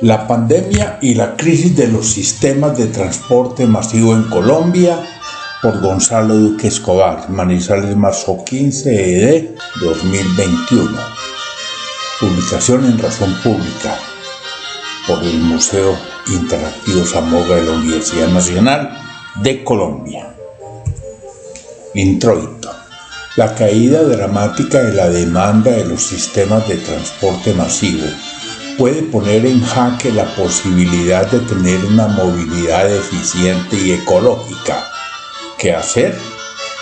La pandemia y la crisis de los sistemas de transporte masivo en Colombia, por Gonzalo Duque Escobar, Manizales, marzo 15 de 2021. Publicación en Razón Pública por el Museo Interactivo Zamoga de la Universidad Nacional de Colombia. Introito. La caída dramática de la demanda de los sistemas de transporte masivo puede poner en jaque la posibilidad de tener una movilidad eficiente y ecológica. ¿Qué hacer?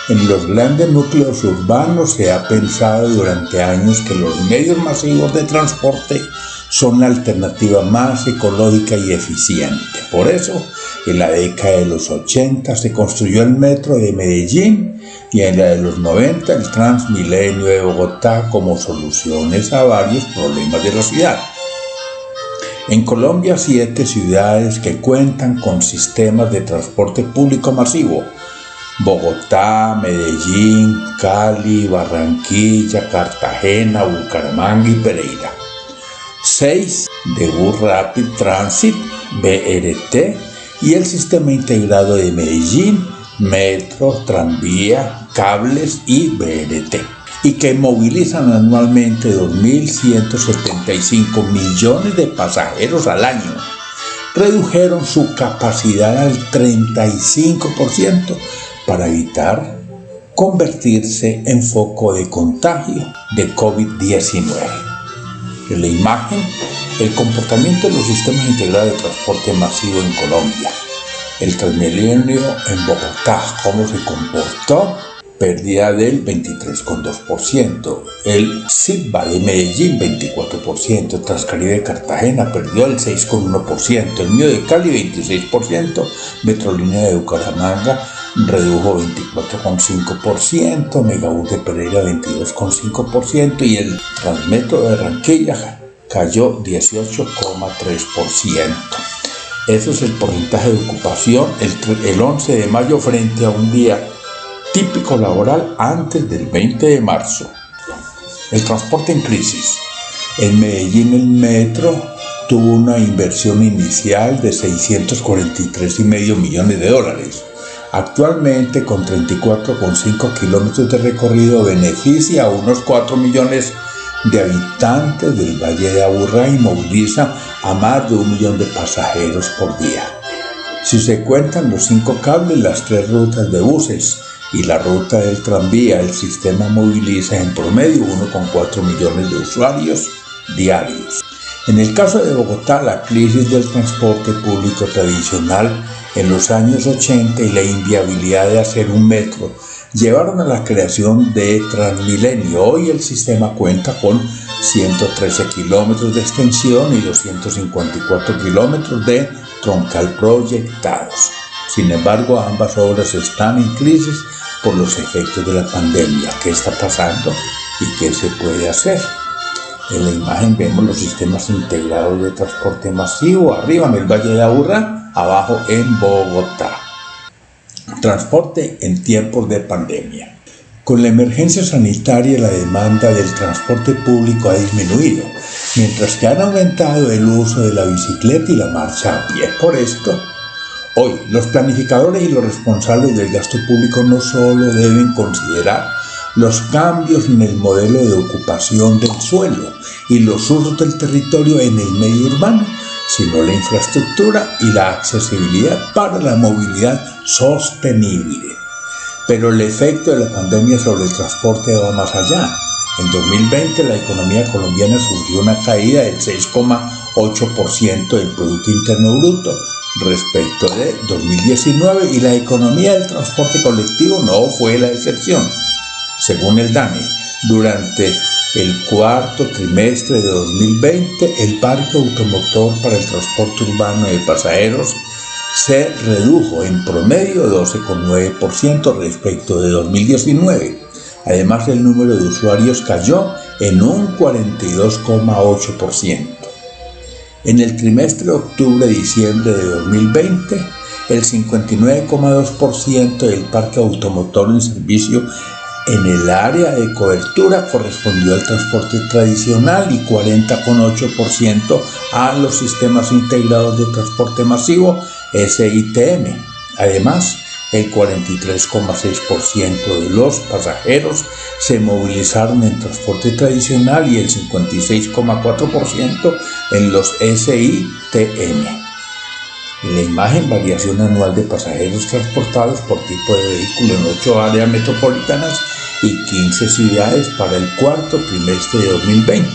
En los grandes núcleos urbanos se ha pensado durante años que los medios masivos de transporte son la alternativa más ecológica y eficiente. Por eso, en la década de los 80 se construyó el metro de Medellín y en la de los 90 el Transmilenio de Bogotá como soluciones a varios problemas de la ciudad. En Colombia, 7 ciudades que cuentan con sistemas de transporte público masivo: Bogotá, Medellín, Cali, Barranquilla, Cartagena, Bucaramanga y Pereira. 6 de Bus Rapid Transit, BRT, y el Sistema Integrado de Medellín, Metro, Tranvía, Cables y BRT, y que movilizan anualmente 2.175 millones de pasajeros al año. Redujeron su capacidad al 35% para evitar convertirse en foco de contagio de COVID-19. En la imagen, el comportamiento de los sistemas integrados de transporte masivo en Colombia. El Transmilenio en Bogotá, cómo se comportó, pérdida del 23,2%. El SITBA de Medellín, 24%. Transcaribe de Cartagena perdió el 6,1%. El mío de Cali, 26%. Metrolínea de Bucaramanga redujo 24,5%. Megabús de Pereira, 22,5%. Y el Transmetro de Barranquilla cayó 18,3%. Eso es el porcentaje de ocupación el 11 de mayo frente a un día típico laboral antes del 20 de marzo. El transporte en crisis. En Medellín el metro tuvo una inversión inicial de $643,5 millones. Actualmente, con 34,5 kilómetros de recorrido, beneficia a unos 4 millones de habitantes del Valle de Aburrá y moviliza a más de 1 millón de pasajeros por día. Si se cuentan los 5 cables, las 3 rutas de buses y la ruta del tranvía, el sistema moviliza en promedio 1,4 millones de usuarios diarios. En el caso de Bogotá, la crisis del transporte público tradicional en los años 80 y la inviabilidad de hacer un metro llevaron a la creación de Transmilenio. Hoy el sistema cuenta con 113 kilómetros de extensión y 254 kilómetros de troncal proyectados. Sin embargo, ambas obras están en crisis por los efectos de la pandemia. ¿Qué está pasando y qué se puede hacer? En la imagen vemos los sistemas integrados de transporte masivo, arriba en el Valle de Aburrá, abajo en Bogotá. Transporte en tiempos de pandemia. Con la emergencia sanitaria, la demanda del transporte público ha disminuido, mientras que han aumentado el uso de la bicicleta y la marcha a pie. Por esto, hoy los planificadores y los responsables del gasto público no solo deben considerar los cambios en el modelo de ocupación del suelo y los usos del territorio en el medio urbano, sino la infraestructura y la accesibilidad para la movilidad sostenible. Pero el efecto de la pandemia sobre el transporte va más allá. En 2020 la economía colombiana sufrió una caída del 6,8% del Producto Interno Bruto respecto de 2019 y la economía del transporte colectivo no fue la excepción. Según el DANE, durante el cuarto trimestre de 2020, el parque automotor para el transporte urbano de pasajeros se redujo en promedio 12,9% respecto de 2019. Además, el número de usuarios cayó en un 42,8%. En el trimestre de octubre-diciembre de 2020, el 59,2% del parque automotor en servicio En el área de cobertura correspondió al transporte tradicional y 40,8% a los sistemas integrados de transporte masivo SITM. Además, el 43,6% de los pasajeros se movilizaron en transporte tradicional y el 56,4% en los SITM. En la imagen, variación anual de pasajeros transportados por tipo de vehículo en 8 áreas metropolitanas y 15 ciudades para el cuarto trimestre de 2020.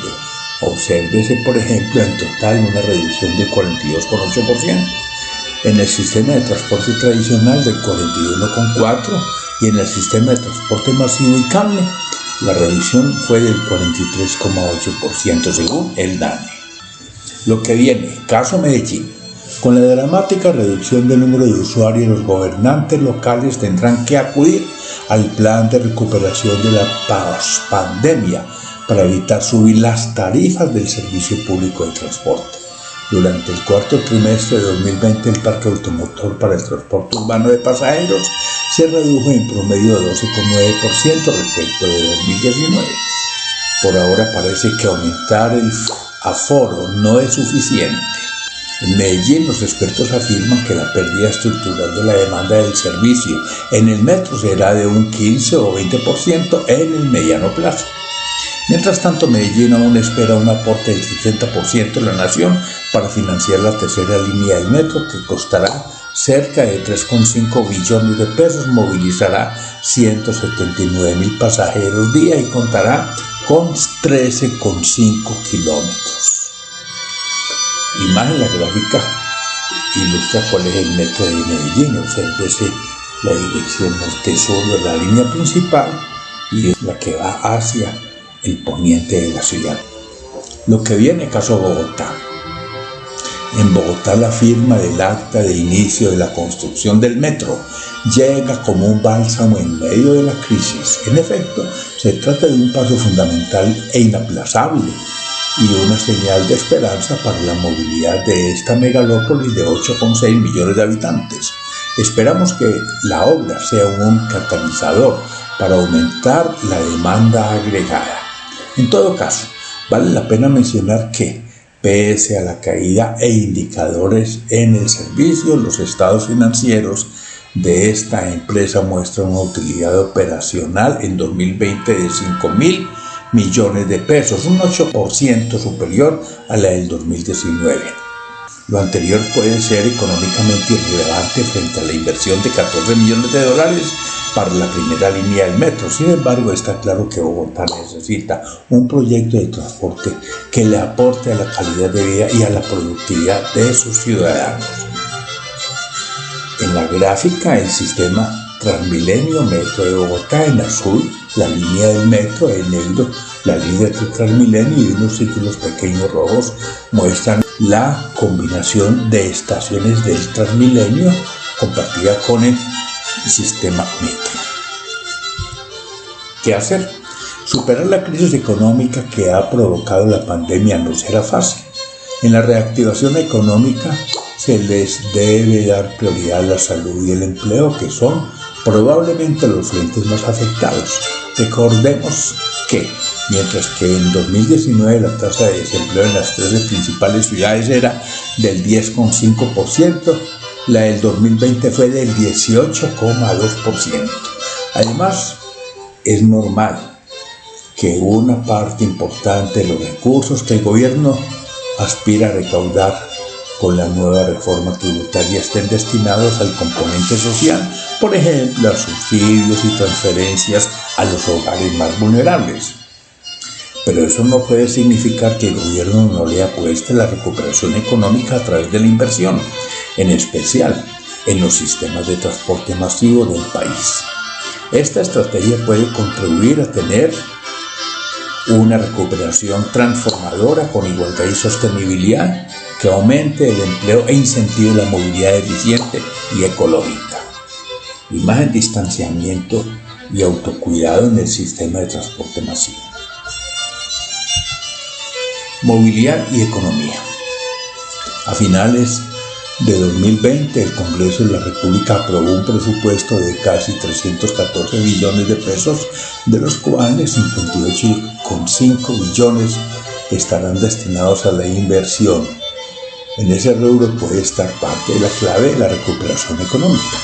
Obsérvese, por ejemplo, en total una reducción del 42,8%. En el sistema de transporte tradicional del 41,4% y en el sistema de transporte masivo y cable la reducción fue del 43,8% según el DANE. Lo que viene, caso Medellín. Con la dramática reducción del número de usuarios, los gobernantes locales tendrán que acudir al plan de recuperación de la pospandemia para evitar subir las tarifas del servicio público de transporte. Durante el cuarto trimestre de 2020, el parque automotor para el transporte urbano de pasajeros se redujo en promedio de 12,9% respecto de 2019. Por ahora parece que aumentar el aforo no es suficiente. En Medellín, los expertos afirman que la pérdida estructural de la demanda del servicio en el metro será de un 15 o 20% en el mediano plazo. Mientras tanto, Medellín aún espera un aporte del 60% de la nación para financiar la tercera línea del metro, que costará cerca de 3,5 billones de pesos, movilizará 179,000 pasajeros día y contará con 13,5 kilómetros. Imagen, la gráfica ilustra cuál es el metro de Medellín. Obsérvese la dirección norte-sur de la línea principal y es la que va hacia el poniente de la ciudad. Lo que viene, caso Bogotá. En Bogotá, la firma del acta de inicio de la construcción del metro llega como un bálsamo en medio de la crisis. En efecto, se trata de un paso fundamental e inaplazable y una señal de esperanza para la movilidad de esta megalópolis de 8,6 millones de habitantes. Esperamos que la obra sea un catalizador para aumentar la demanda agregada. En todo caso, vale la pena mencionar que, pese a la caída e indicadores en el servicio, los estados financieros de esta empresa muestran una utilidad operacional en 2020 de 5,000 millones de pesos, un 8% superior a la del 2019. Lo anterior puede ser económicamente irrelevante frente a la inversión de 14 millones de dólares para la primera línea del metro. Sin embargo, está claro que Bogotá necesita un proyecto de transporte que le aporte a la calidad de vida y a la productividad de sus ciudadanos. En la gráfica, el sistema Transmilenio Metro de Bogotá en azul, la línea del metro en negro, la línea de Transmilenio y unos círculos pequeños rojos muestran la combinación de estaciones del Transmilenio compartida con el sistema metro. ¿Qué hacer? Superar la crisis económica que ha provocado la pandemia no será fácil. En la reactivación económica se les debe dar prioridad a la salud y el empleo, que son probablemente los frentes más afectados. Recordemos que, mientras que en 2019 la tasa de desempleo en las 13 principales ciudades era del 10,5%, la del 2020 fue del 18,2%. Además, es normal que una parte importante de los recursos que el gobierno aspira a recaudar con la nueva reforma tributaria estén destinados al componente social, por ejemplo, a subsidios y transferencias a los hogares más vulnerables. Pero eso no puede significar que el gobierno no le apueste a la recuperación económica a través de la inversión, en especial en los sistemas de transporte masivo del país. Esta estrategia puede contribuir a tener una recuperación transformadora con igualdad y sostenibilidad que aumente el empleo e incentive la movilidad eficiente y ecológica. Imagen, distanciamiento y autocuidado en el sistema de transporte masivo. Movilidad y economía. A finales de 2020, el Congreso de la República aprobó un presupuesto de casi 314 billones de pesos, de los cuales 58,5 billones estarán destinados a la inversión. En ese rubro puede estar parte de la clave de la recuperación económica.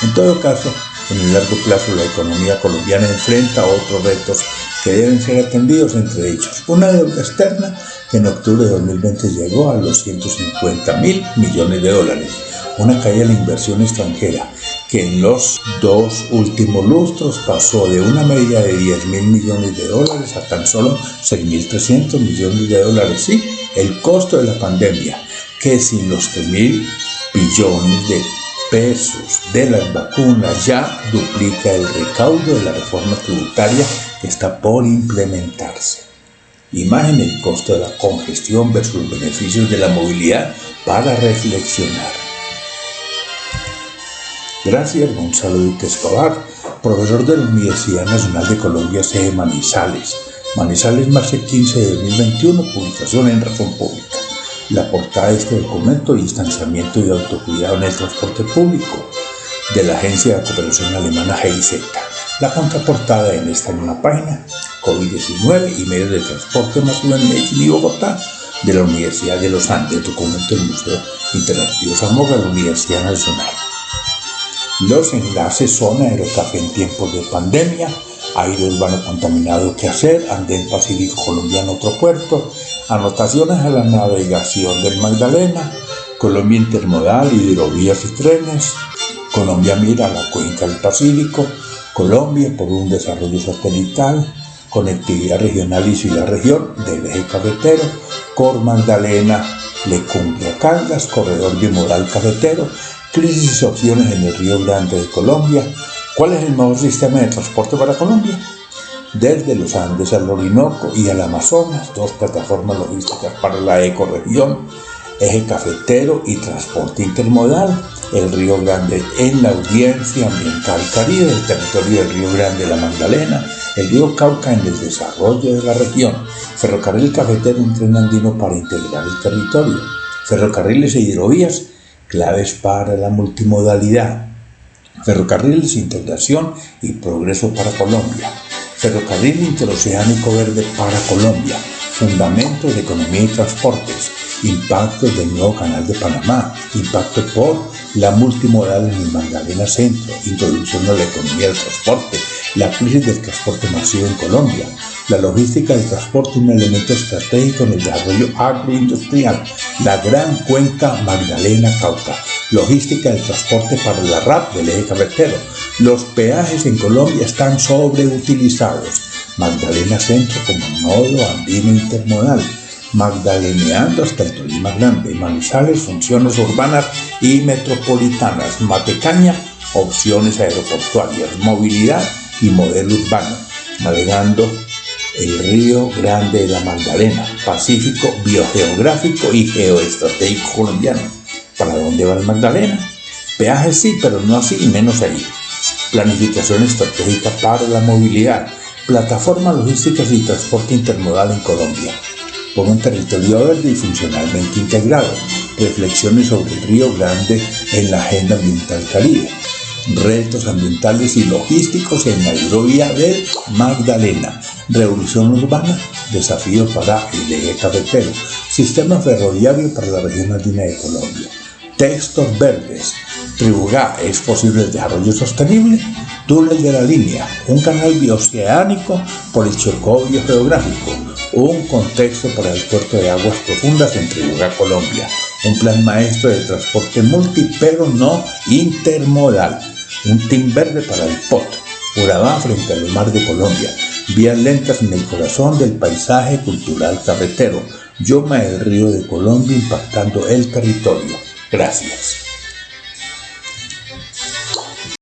En todo caso, en el largo plazo la economía colombiana enfrenta otros retos que deben ser atendidos, entre ellos una deuda externa que en octubre de 2020 llegó a los 150.000 millones de dólares, una caída en la inversión extranjera que en los 2 últimos lustros pasó de una media de 10.000 millones de dólares a tan solo 6.300 millones de dólares. Sí, el costo de la pandemia, que sin los 3.000 billones de pesos de las vacunas ya duplica el recaudo de la reforma tributaria que está por implementarse. Imagen el costo de la congestión versus los beneficios de la movilidad para reflexionar. Gracias, Gonzalo Duque Escobar, profesor de la Universidad Nacional de Colombia, sede Manizales. Manizales, marzo 15 de 2021, publicación en Razón Pública. La portada de este documento: distanciamiento y autocuidado en el transporte público, de la agencia de cooperación alemana GIZ. La contraportada en esta misma página: COVID-19 y medios de transporte masivo en Medellín y Bogotá, de la Universidad de los Andes, documento del Museo Interactivo Zamora, de la Universidad Nacional. Los enlaces son Aerocafé en tiempos de pandemia, aire urbano contaminado que hacer, andén Pacífico colombiano, otro puerto, anotaciones a la navegación del Magdalena, Colombia intermodal, hidrovías y trenes, Colombia mira a la cuenca del Pacífico, Colombia por un desarrollo satelital, conectividad regional y ciudad región del eje cafetero, Cor Magdalena, Lecumbia Caldas, corredor bimodal cafetero, crisis y opciones en el Río Grande de Colombia. ¿Cuál es el mejor sistema de transporte para Colombia? Desde los Andes al Orinoco y al Amazonas, 2 plataformas logísticas para la ecorregión, eje cafetero y transporte intermodal, el Río Grande en la audiencia ambiental Caribe, el territorio del Río Grande, la Magdalena, el río Cauca en el desarrollo de la región, ferrocarril cafetero, un tren andino para integrar el territorio, ferrocarriles e hidrovías, claves para la multimodalidad, ferrocarriles, integración y progreso para Colombia, ferrocarril interoceánico verde para Colombia, fundamentos de economía y transportes, impactos del nuevo canal de Panamá, impacto por la multimodal en el Magdalena Centro, introducción a la economía del transporte, la crisis del transporte masivo en Colombia, la logística del transporte, un elemento estratégico en el desarrollo agroindustrial, la gran cuenca Magdalena-Cauca, logística del transporte para la RAP del eje cafetero, los peajes en Colombia están sobreutilizados, Magdalena Centro como nodo andino intermodal, magdaleneando hasta el Tolima Grande, Manizales, funciones urbanas y metropolitanas, Matecaña, opciones aeroportuarias, movilidad y modelo urbano, navegando el Río Grande de la Magdalena, Pacífico biogeográfico y geoestratégico colombiano. ¿Para dónde va el Magdalena? Peajes sí, pero no así y menos ahí. Planificación estratégica para la movilidad, plataformas logísticas y transporte intermodal en Colombia, por un territorio verde y funcionalmente integrado, reflexiones sobre el Río Grande en la Agenda Ambiental Caribe, retos ambientales y logísticos en la hidrovía del Magdalena, revolución urbana, desafíos para el eje cafetero, sistema ferroviario para la región andina de Colombia, textos verdes, Tribugá, ¿es posible el desarrollo sostenible? Túnel de la línea, un canal bioceánico por el Chocó biogeográfico, un contexto para el puerto de aguas profundas en Tribugá, Colombia, un plan maestro de transporte multi pero no intermodal, un team verde para el POT, Urabá frente al mar de Colombia, vías lentas en el corazón del paisaje cultural cafetero, Yoma, el río de Colombia impactando el territorio. Gracias.